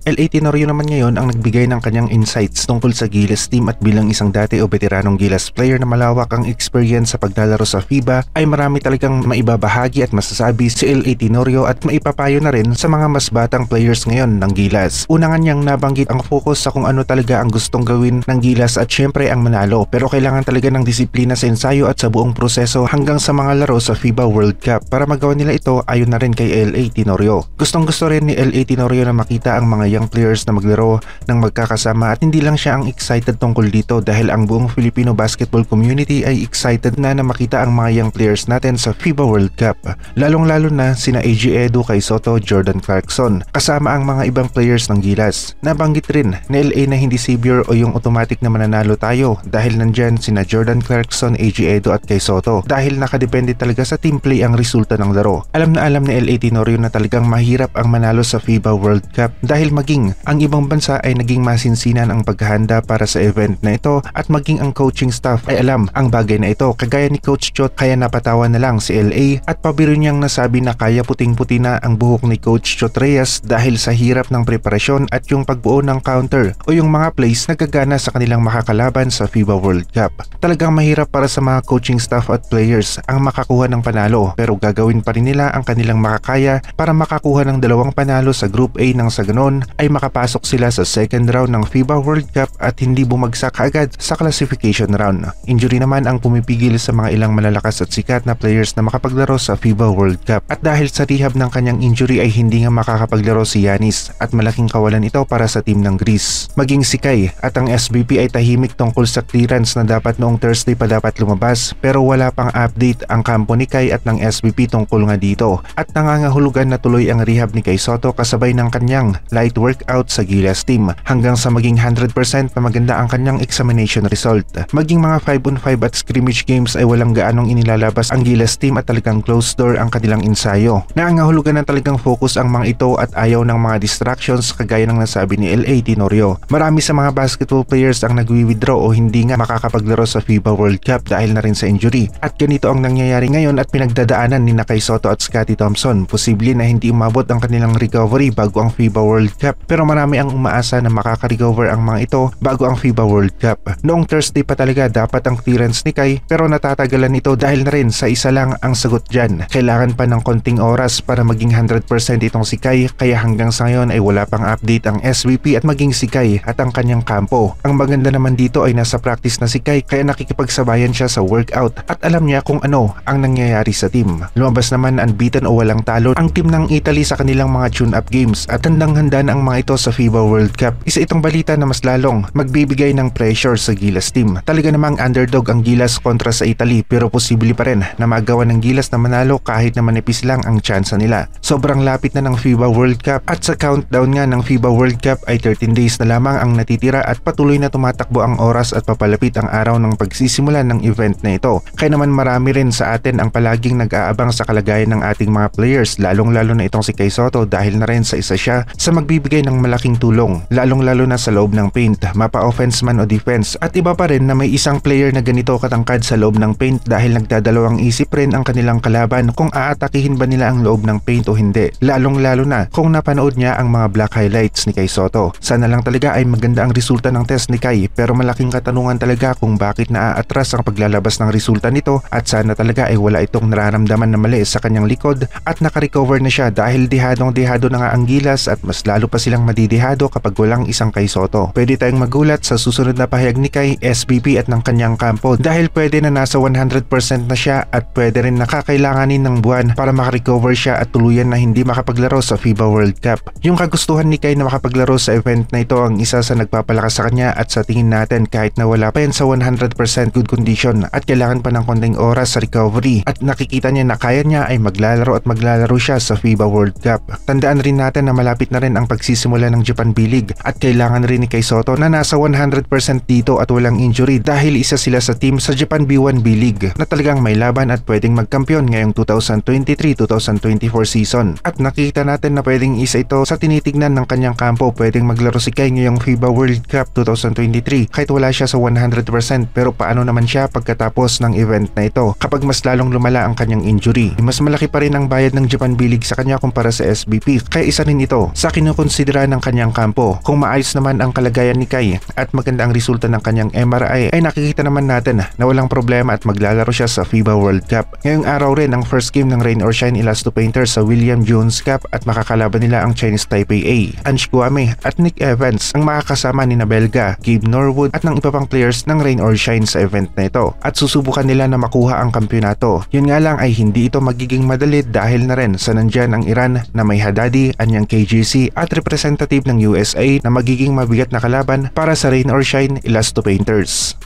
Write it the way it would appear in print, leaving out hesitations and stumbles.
LA Tenorio naman ngayon ang nagbigay ng kanyang insights tungkol sa Gilas team at bilang isang dati o veteranong Gilas player na malawak ang experience sa paglalaro sa FIBA ay marami talagang maibabahagi at masasabi si LA Tenorio at maipapayo na rin sa mga mas batang players ngayon ng Gilas. Una nga niyang nabanggit ang focus sa kung ano talaga ang gustong gawin ng Gilas at syempre ang manalo, pero kailangan talaga ng disiplina sa ensayo at sa buong proseso hanggang sa mga laro sa FIBA World Cup. Para magawa nila ito ayon na rin kay LA Tenorio. Gustong gusto rin ni LA Tenorio na makita ang mga young players na maglaro ng magkakasama at hindi lang siya ang excited tungkol dito dahil ang buong Filipino basketball community ay excited na makita ang mga young players natin sa FIBA World Cup. Lalong-lalo na sina AG Edu, Kai Soto, Jordan Clarkson kasama ang mga ibang players ng Gilas. Nabanggit rin ni LA na hindi savior o yung automatic na mananalo tayo dahil nandyan sina Jordan Clarkson, AG Edu at Kai Soto dahil nakadepende talaga sa team play ang resulta ng laro. Alam na alam ni LA Tenorio na talagang mahirap ang manalo sa FIBA World Cup dahil maging ang ibang bansa ay naging masinsinan ang paghahanda para sa event na ito at maging ang coaching staff ay alam ang bagay na ito. Kagaya ni Coach Chot, kaya napatawa na lang si LA at pabiro niyang nasabi na kaya puting-puti na ang buhok ni Coach Chot Reyes dahil sa hirap ng preparasyon at yung pagbuo ng counter o yung mga plays na gagana sa kanilang makakalaban sa FIBA World Cup. Talagang mahirap para sa mga coaching staff at players ang makakuha ng panalo, pero gagawin pa rin nila ang kanilang makakaya para makakuha ng 2 panalo sa Group A nang sa ganon ay makapasok sila sa second round ng FIBA World Cup at hindi bumagsak agad sa classification round. Injury naman ang pumipigil sa mga ilang malalakas at sikat na players na makapaglaro sa FIBA World Cup at dahil sa rehab ng kanyang injury ay hindi nga makakapaglaro si Giannis at malaking kawalan ito para sa team ng Greece. Maging si Kai at ang SBP ay tahimik tungkol sa clearance na dapat noong Thursday pa dapat lumabas pero wala pang update ang kampo ni Kai at ng SBP tungkol nga dito at nangangahulugan na tuloy ang rehab ni Kai Soto kasabay ng kanyang light workout sa Gilas team hanggang sa maging 100% na maganda ang kanyang examination result. Maging mga 5-on-5 at scrimmage games ay walang gaanong inilalabas ang Gilas team at talagang closed door ang kanilang ensayo. Nangangahulugan na talagang focus ang mga ito at ayaw ng mga distractions kagaya ng nasabi ni LA Tenorio. Marami sa mga basketball players ang nagwi-withdraw o hindi nga makakapaglaro sa FIBA World Cup dahil na rin sa injury at ganito ang nangyayari ngayon at pinagdadaanan ni Kai Soto at Scottie Thompson. Posible na hindi umabot ang kanilang recovery bago ang FIBA World Cup pero marami ang umaasa na makaka-recover ang mga ito bago ang FIBA World Cup. Noong Thursday pa talaga dapat ang clearance ni Kai pero natatagalan ito dahil na rin sa isa lang ang sagot dyan. Kailangan pa ng konting oras para maging 100% itong si Kai kaya hanggang sa ngayon ay wala pang update ang SVP at maging si Kai at ang kanyang kampo. Ang maganda naman dito ay nasa practice na si Kai kaya nakikipagsabayan siya sa workout at alam niya kung ano ang nangyayari sa team. Lumabas naman unbeaten o walang talo ang team ng Italy sa kanilang mga tune-up games at handang-handa na ang mga ito sa FIBA World Cup. Isa itong balita na mas lalong magbibigay ng pressure sa Gilas team. Talaga namang underdog ang Gilas kontra sa Italy pero posible pa rin na magawa ng Gilas na manalo kahit na manipis lang ang tsansa nila. Sobrang lapit na ng FIBA World Cup at sa countdown nga ng FIBA World Cup ay 13 days na lamang ang natitira at patuloy na tumatakbo ang oras at papalapit ang araw ng pagsisimula ng event na ito. Kaya naman marami rin sa atin ang palaging nag-aabang sa kalagayan ng ating mga players, lalong-lalo na itong si Kai Soto dahil na rin sa isa siya sa magbibigay ng malaking tulong, lalong-lalo na sa loob ng paint, mapa-offense man o defense. At iba pa rin na may isang player na ganito katangkad sa loob ng paint dahil nagdadalawang isip rin ang kanilang kalaban kung aatakihin ba nila ang loob ng paint o hindi, lalong-lalo na kung napanood niya ang mga black highlights ni Kai Soto. Sana lang talaga ay maganda ang resulta ng test ni Kai pero malaking katanungan talaga kung bakit naaatras ang paglalabas ng resulta nito at sana talaga ay wala itong nararamdaman na mali sa kanyang likod at nakarecover na siya dahil dehadong-dehado na nga ang Gilas at mas lalo pa silang madidehado kapag walang isang Kai Soto. Pwede tayong magulat sa susunod na pahayag ni Kai, SBP at ng kanyang kampo dahil pwede na nasa 100% na siya at pwede rin nakakailanganin ng buwan para makarecover siya at tuluyan na hindi makapaglaro sa FIBA World Cup. Yung kagustuhan ni Kai na makapaglaro sa event na ito ang isa sa nagpapalakas sa kanya at sa tingin natin kahit na wala pa yan sa 100% good condition at kailangan pa ng konting oras sa recovery at nakikita niya na kaya niya ay maglalaro siya sa FIBA World Cup. Tandaan rin natin na malapit na rin ang pagsisimula ng Japan B-League at kailangan rin ni Kai Soto na nasa 100% dito at walang injury dahil isa sila sa team sa Japan B1 B-League na talagang may laban at pwedeng magkampiyon ngayong 2023-2024 season. At nakikita natin na pwedeng isa ito sa tinitignan ng kanyang kampo. Pwedeng maglaro si Kai ngayong FIBA World Cup 2023 kahit wala siya sa 100% pero paano naman siya pagkatapos ng event na ito kapag mas lalong lumala ang kanyang injury? Mas malaki pa rin ang bayad ng Japan B-League sa kanya kumpara sa SBP kaya isa rin ito sa kinukonsider kinokonsidera ng kanyang kampo. Kung maayos naman ang kalagayan ni Kai at maganda ang resulta ng kanyang MRI, ay nakikita naman natin na walang problema at maglalaro siya sa FIBA World Cup. Ngayong araw rin ang first game ng Rain or Shine Elasto Painters sa William Jones Cup at makakalaban nila ang Chinese Taipei A. Ange Kwame at Nick Evans ang makakasama ni Belga, Gabe Norwood at ng iba pang players ng Rain or Shine sa event na ito at susubukan nila na makuha ang kampyonato. Yun nga lang ay hindi ito magiging madali dahil na rin sa nandyan ang Iran na may Haddadi, anyang KGC at representative ng USA na magiging mabigat na kalaban para sa Rain or Shine Elasto Painters.